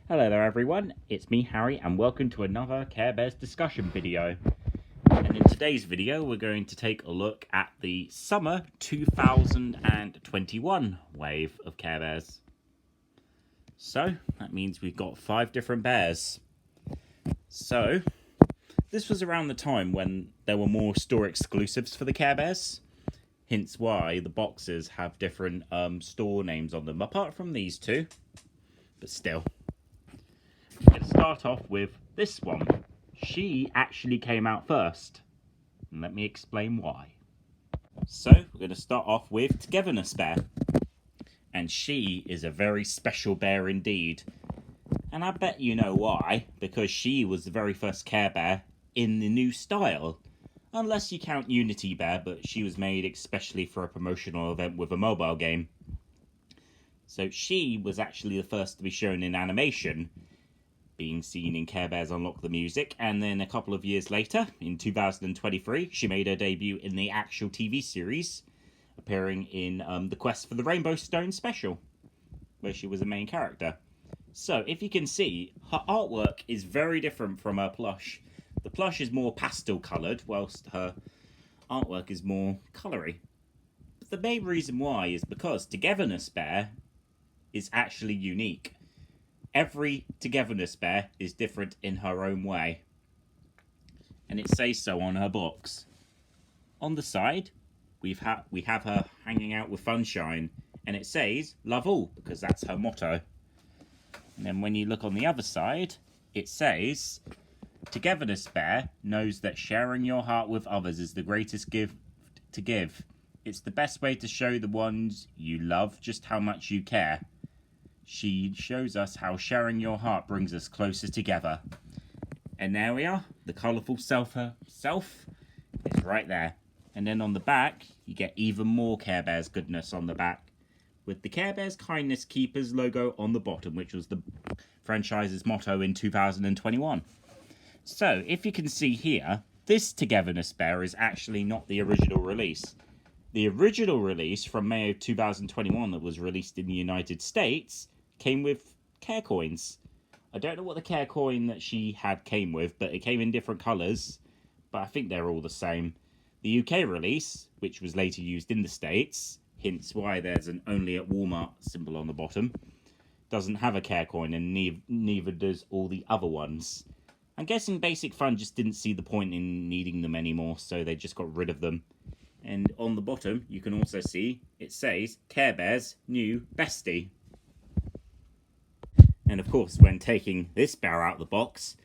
Hello there everyone, it's me Harry and welcome to another Care Bears discussion video. And in today's video we're going to take a look at the summer 2021 wave of Care Bears. So that means we've got 5 different bears. So this was around the time when there were more store exclusives for the Care Bears. Hence why the boxes have different store names on them, apart from these two, but still. Let's start off with this one. She actually came out first. And let me explain why. So, we're going to start off with Togetherness Bear. And she is a very special bear indeed. And I bet you know why. Because she was the very first Care Bear in the new style. Unless you count Unity Bear, but she was made especially for a promotional event with a mobile game. So she was actually the first to be shown in animation, being seen in Care Bears Unlock the Music, and then a couple of years later, in 2023, she made her debut in the actual TV series, appearing in The Quest for the Rainbow Stone special, where she was a main character. So, if you can see, her artwork is very different from her plush. The plush is more pastel coloured, whilst her artwork is more coloury. But the main reason why is because Togetherness Bear is actually unique. Every Togetherness Bear is different in her own way. And it says so on her box. On the side, we have her hanging out with Funshine. And it says, love all, because that's her motto. And then when you look on the other side, it says, Togetherness Bear knows that sharing your heart with others is the greatest gift to give. It's the best way to show the ones you love just how much you care. She shows us how sharing your heart brings us closer together. And there we are. The colourful self is right there. And then on the back, you get even more Care Bears goodness on the back, with the Care Bears Kindness Keepers logo on the bottom, which was the franchise's motto in 2021. So, if you can see here, this Togetherness Bear is actually not the original release. The original release from May of 2021 that was released in the United States came with care coins. I don't know what the care coin that she had came with, but it came in different colours, but I think they're all the same. The UK release, which was later used in the States, hence why there's an only at Walmart symbol on the bottom, doesn't have a care coin, and neither does all the other ones. I'm guessing Basic Fun just didn't see the point in needing them anymore, so they just got rid of them. And on the bottom, you can also see, it says, Care Bears New Bestie. And of course, when taking this bear out of the box,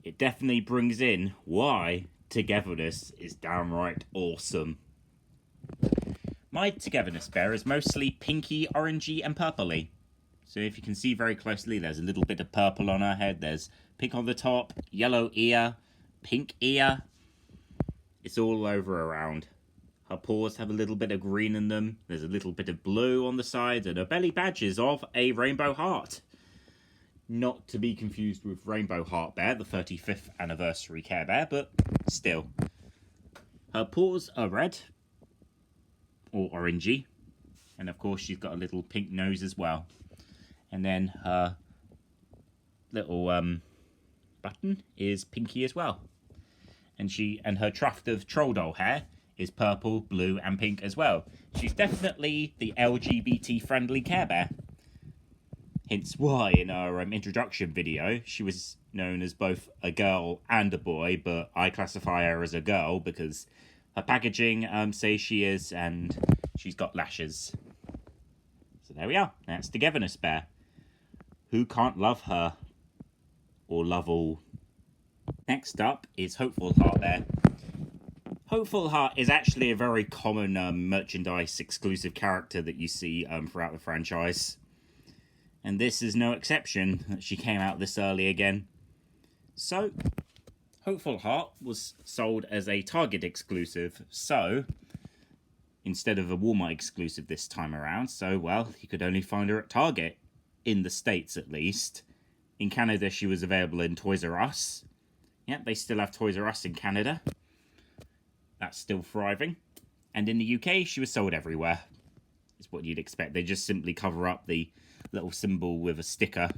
it definitely brings in why Togetherness is downright awesome. My Togetherness Bear is mostly pinky, orangey, and purpley. So if you can see very closely, there's a little bit of purple on her head, there's pink on the top, yellow ear, pink ear. It's all over around. Her paws have a little bit of green in them. There's a little bit of blue on the sides, and her belly badge is of a rainbow heart. Not to be confused with Rainbow Heart Bear, the 35th anniversary Care Bear, but still. Her paws are red, or orangey, and of course she's got a little pink nose as well. And then her little button is pinky as well. And her tuft of troll doll hair is purple, blue, and pink as well. She's definitely the LGBT-friendly Care Bear. Hence why in our introduction video, she was known as both a girl and a boy, but I classify her as a girl because her packaging says she is, and she's got lashes. So there we are. That's Togetherness Bear. Who can't love her? Or love all? Next up is Hopeful Heart Bear. Hopeful Heart is actually a very common merchandise exclusive character that you see throughout the franchise. And this is no exception. She came out this early again. So, Hopeful Heart was sold as a Target exclusive. So, instead of a Walmart exclusive this time around. So, well, you could only find her at Target. In the States, at least. In Canada, she was available in Toys R Us. Yep, they still have Toys R Us in Canada. That's still thriving. And in the UK, she was sold everywhere. It's what you'd expect. They just simply cover up the little symbol with a sticker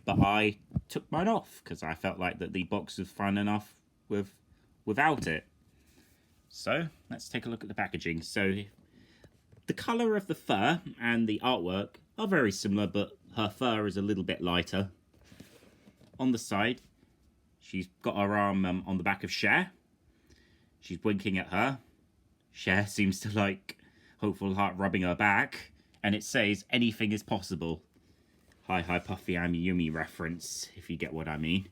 but I took mine off because I felt like that the box was fun enough without it. So let's take a look at the packaging. So the colour of the fur and the artwork are very similar, but her fur is a little bit lighter. On the side, she's got her arm on the back of Cher. She's winking at her. Cher seems to like Hopeful Heart rubbing her back. And it says, anything is possible. Hi, hi, Puffy, I'm Yumi reference, if you get what I mean.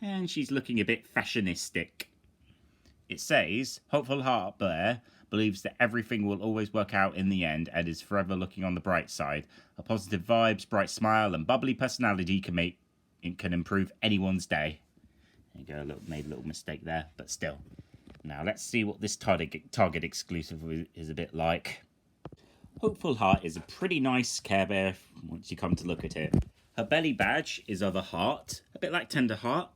And she's looking a bit fashionistic. It says, Hopeful Heart Bear believes that everything will always work out in the end and is forever looking on the bright side. A positive vibes, bright smile, and bubbly personality can improve anyone's day. There you go, made a little mistake there, but still. Now let's see what this Target exclusive is a bit like. Hopeful Heart is a pretty nice Care Bear once you come to look at it. Her belly badge is of a heart, a bit like Tender Heart,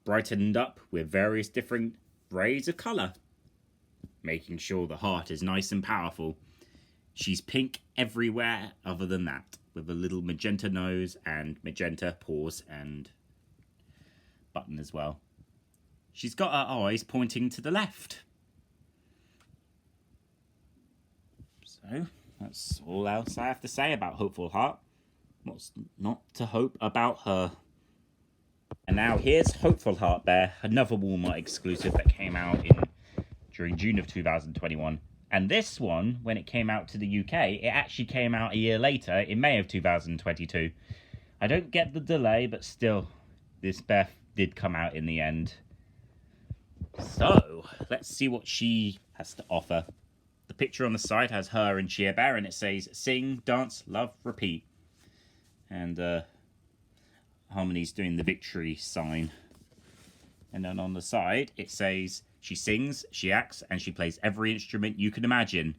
brightened up with various different braids of colour, making sure the heart is nice and powerful. She's pink everywhere other than that, with a little magenta nose and magenta paws and button as well. She's got her eyes pointing to the left. So, that's all else I have to say about Hopeful Heart. What's not to hope about her? And now here's Hopeful Heart Bear, another Walmart exclusive that came out during June of 2021. And this one, when it came out to the UK, it actually came out a year later, in May of 2022. I don't get the delay, but still, this bear did come out in the end. So, let's see what she has to offer. The picture on the side has her and Cheer Bear, and it says, sing, dance, love, repeat. And Harmony's doing the victory sign. And then on the side, it says, she sings, she acts, and she plays every instrument you can imagine.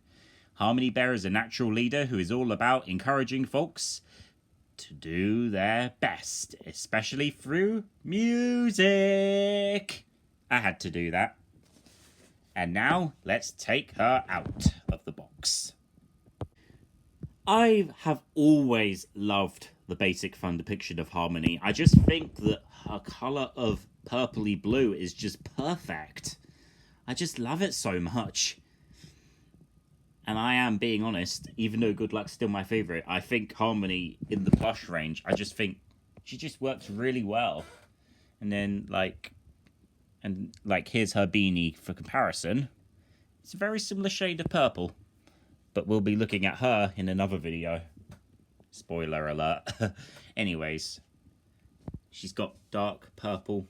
Harmony Bear is a natural leader who is all about encouraging folks to do their best, especially through music. I had to do that. And now, let's take her out of the box. I have always loved the basic fun depiction of Harmony. I just think that her colour of purpley blue is just perfect. I just love it so much. And I am being honest, even though Good Luck's still my favourite, I think Harmony in the plush range, I just think she just works really well. And then, here's her beanie for comparison. It's a very similar shade of purple. But we'll be looking at her in another video. Spoiler alert. Anyways, she's got dark purple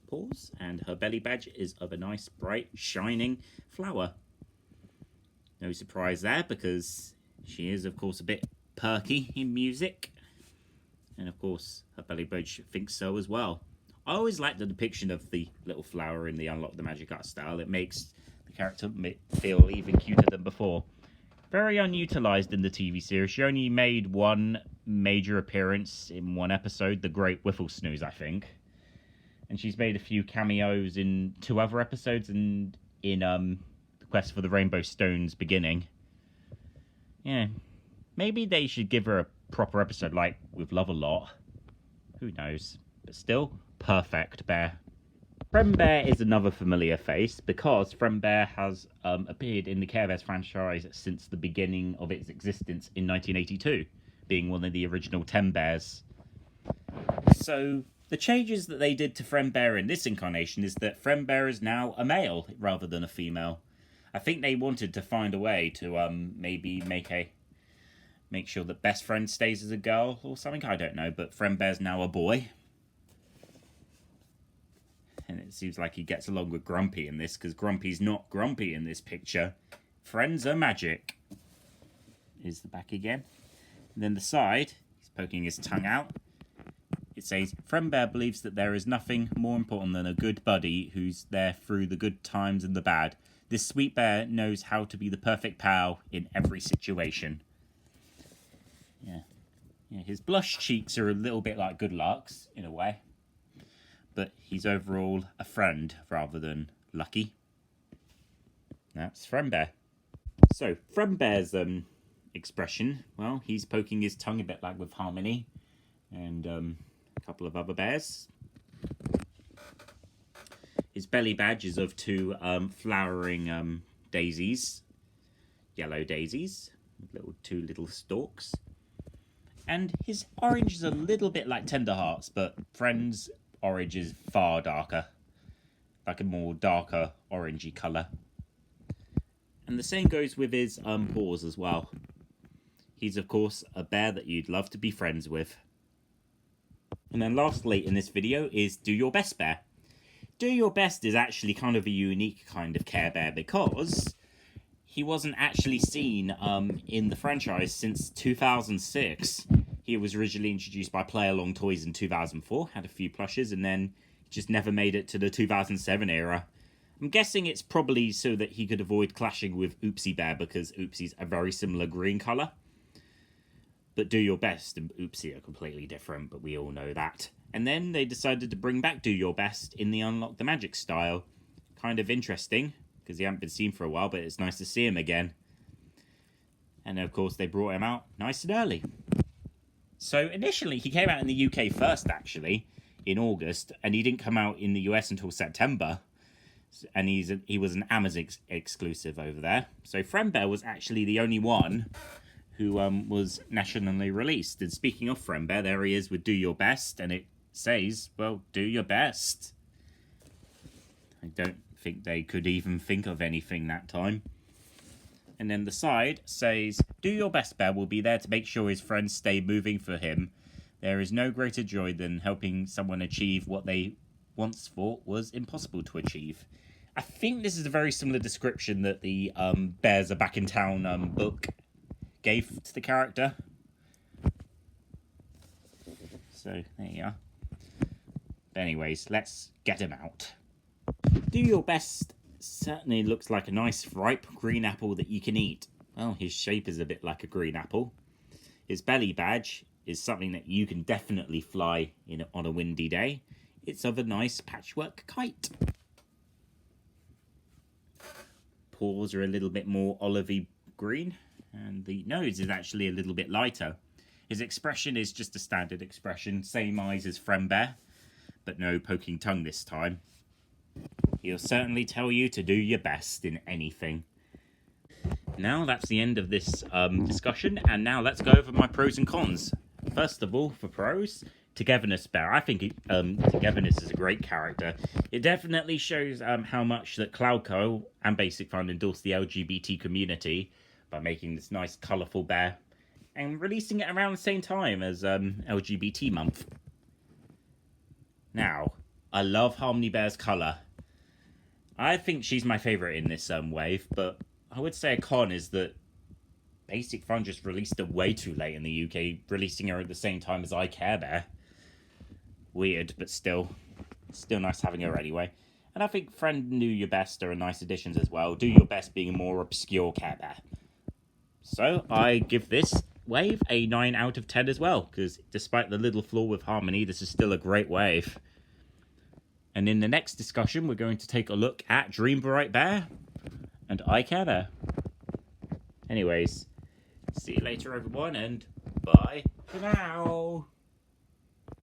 paws, and her belly badge is of a nice, bright, shining flower. No surprise there, because she is, of course, a bit perky in music. And, of course, her belly badge thinks so as well. I always like the depiction of the little flower in the Unlock the Magic art style. It makes the character feel even cuter than before. Very unutilised in the TV series. She only made one major appearance in one episode, The Great Whiffle Snooze, I think. And she's made a few cameos in 2 other episodes and in The Quest for the Rainbow Stone's beginning. Yeah, maybe they should give her a proper episode like with Love a Lot. Who knows? But still, perfect bear. Friend Bear is another familiar face because Friend Bear has appeared in the Care Bears franchise since the beginning of its existence in 1982, being one of the original 10 bears. So, the changes that they did to Friend Bear in this incarnation is that Friend Bear is now a male rather than a female. I think they wanted to find a way to maybe make sure that Best Friend stays as a girl or something, I don't know, but Friend Bear's now a boy. And it seems like he gets along with Grumpy in this, because Grumpy's not grumpy in this picture. Friends are magic. Here's the back again. And then the side, he's poking his tongue out. It says, Friend Bear believes that there is nothing more important than a good buddy who's there through the good times and the bad. This sweet bear knows how to be the perfect pal in every situation. Yeah, his blush cheeks are a little bit like Good Luck's, in a way. But he's overall a friend rather than lucky. That's Friend Bear. So, Friend Bear's expression, well, he's poking his tongue a bit like with Harmony. and a couple of other bears. His belly badge is of two flowering daisies, yellow daisies, two little stalks. And his orange is a little bit like Tender Hearts, but Friend's orange is far darker, like a more darker orangey colour. And the same goes with his paws as well. He's, of course, a bear that you'd love to be friends with. And then lastly in this video is Do Your Best Bear. Do Your Best is actually kind of a unique kind of Care Bear because he wasn't actually seen in the franchise since 2006. He was originally introduced by Play Along Toys in 2004, had a few plushes, and then just never made it to the 2007 era. I'm guessing it's probably so that he could avoid clashing with Oopsie Bear, because Oopsie's a very similar green colour. But Do Your Best and Oopsie are completely different, but we all know that. And then they decided to bring back Do Your Best in the Unlock the Magic style. Kind of interesting, because he hadn't been seen for a while, but it's nice to see him again. And of course they brought him out nice and early. So initially he came out in the UK first, actually, in August, and he didn't come out in the US until September. And he was an Amazon exclusive over there. So Friend Bear was actually the only one who was nationally released. And speaking of Friend Bear, there he is with Do Your Best, and it says, well, do your best. I don't think they could even think of anything that time. And then the side says, Do Your Best Bear will be there to make sure his friends stay moving for him. There is no greater joy than helping someone achieve what they once thought was impossible to achieve. I think this is a very similar description that the Bears Are Back in Town book gave to the character. So there you are. But anyways, let's get him out. Do Your Best certainly looks like a nice ripe green apple that you can eat. Well, his shape is a bit like a green apple. His belly badge is something that you can definitely fly on a windy day. It's of a nice patchwork kite. Paws are a little bit more olivey green, and the nose is actually a little bit lighter. His expression is just a standard expression, same eyes as Friend Bear, but no poking tongue this time. He'll certainly tell you to do your best in anything. Now that's the end of this discussion, and now let's go over my pros and cons. First of all, for pros, Togetherness Bear. I think Togetherness is a great character. It definitely shows how much that Cloudco and Basic Fun endorse the LGBT community by making this nice colourful bear and releasing it around the same time as LGBT month. Now, I love Harmony Bear's colour. I think she's my favourite in this wave, but I would say a con is that Basic Fun just released her way too late in the UK, releasing her at the same time as I Care Bear. Weird, but still nice having her anyway. And I think Friend and Do Your Best are nice additions as well. Do Your Best being a more obscure Care Bear. So I give this wave a 9 out of 10 as well, because despite the little flaw with Harmony, this is still a great wave. And in the next discussion, we're going to take a look at Dream Bright Bear and I Care Bear. Anyways, see you later everyone, and bye for now.